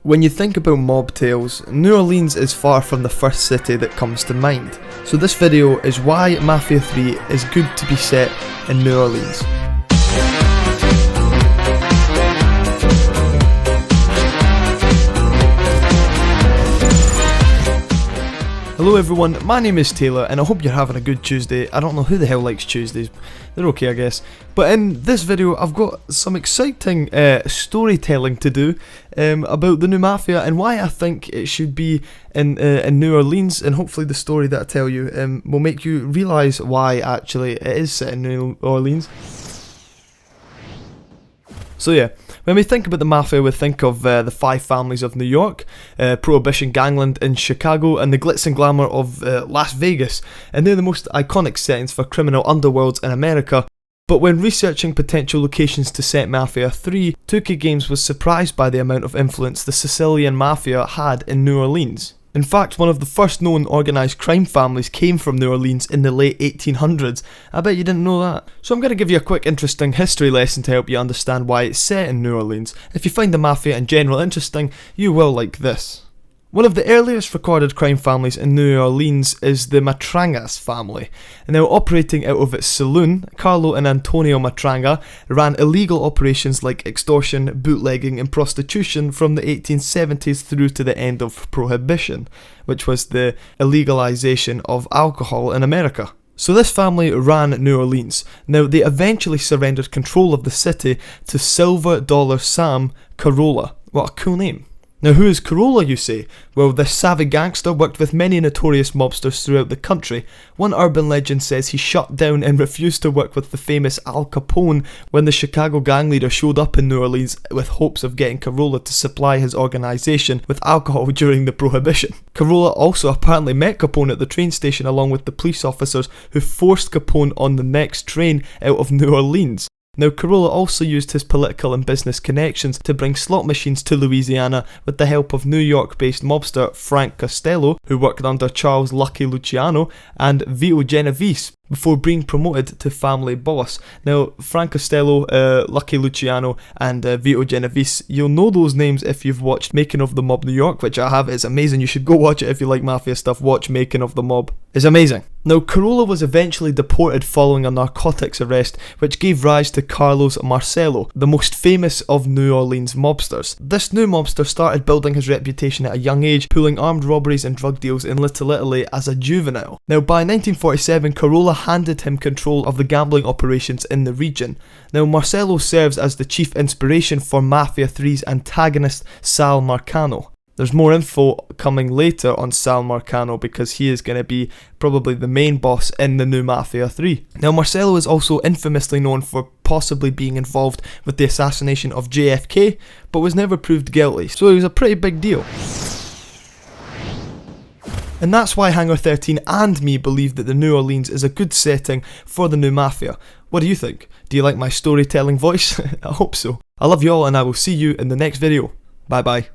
When you think about mob tales, New Orleans is far from the first city that comes to mind. So this video is why Mafia 3 is good to be set in New Orleans. Hello everyone, my name is Taylor and I hope you're having a good Tuesday. I don't know who the hell likes Tuesdays, they're okay I guess. But in this video I've got some exciting storytelling to do about the new Mafia and why I think it should be in New Orleans, and hopefully the story that I tell you will make you realise why actually it is set in New Orleans. So yeah, when we think about the Mafia, we think of the five families of New York, Prohibition Gangland in Chicago, and the glitz and glamour of Las Vegas, and they're the most iconic settings for criminal underworlds in America. But when researching potential locations to set Mafia 3, 2K Games was surprised by the amount of influence the Sicilian Mafia had in New Orleans. In fact, one of the first known organised crime families came from New Orleans in the late 1800s. I bet you didn't know that. So I'm going to give you a quick interesting history lesson to help you understand why it's set in New Orleans. If you find the Mafia in general interesting, you will like this. One of the earliest recorded crime families in New Orleans is the Matrangas family, and they were operating out of its saloon. Carlo and Antonio Matranga ran illegal operations like extortion, bootlegging and prostitution from the 1870s through to the end of Prohibition, which was the illegalization of alcohol in America. So this family ran New Orleans. Now they eventually surrendered control of the city to Silver Dollar Sam Carolla. What a cool name. Now who is Carolla, you say? Well, this savvy gangster worked with many notorious mobsters throughout the country. One urban legend says he shut down and refused to work with the famous Al Capone when the Chicago gang leader showed up in New Orleans with hopes of getting Carolla to supply his organisation with alcohol during the Prohibition. Carolla also apparently met Capone at the train station along with the police officers who forced Capone on the next train out of New Orleans. Now Carolla also used his political and business connections to bring slot machines to Louisiana with the help of New York-based mobster Frank Costello, who worked under Charles Lucky Luciano and Vito Genovese, before being promoted to family boss. Now Frank Costello, Lucky Luciano and Vito Genovese, you'll know those names if you've watched Making of the Mob New York, which I have. It's amazing, you should go watch it if you like Mafia stuff. Watch Making of the Mob, it's amazing. Now Carolla was eventually deported following a narcotics arrest, which gave rise to Carlos Marcello, the most famous of New Orleans mobsters. This new mobster started building his reputation at a young age, pulling armed robberies and drug deals in Little Italy as a juvenile. Now by 1947, Carolla handed him control of the gambling operations in the region. Now Marcello serves as the chief inspiration for Mafia 3's antagonist Sal Marcano. There's more info coming later on Sal Marcano because he is going to be probably the main boss in the new Mafia 3. Now Marcello is also infamously known for possibly being involved with the assassination of JFK, but was never proved guilty, so he was a pretty big deal. And that's why Hangar 13 and me believe that the New Orleans is a good setting for the new Mafia. What do you think? Do you like my storytelling voice? I hope so. I love you all and I will see you in the next video. Bye bye.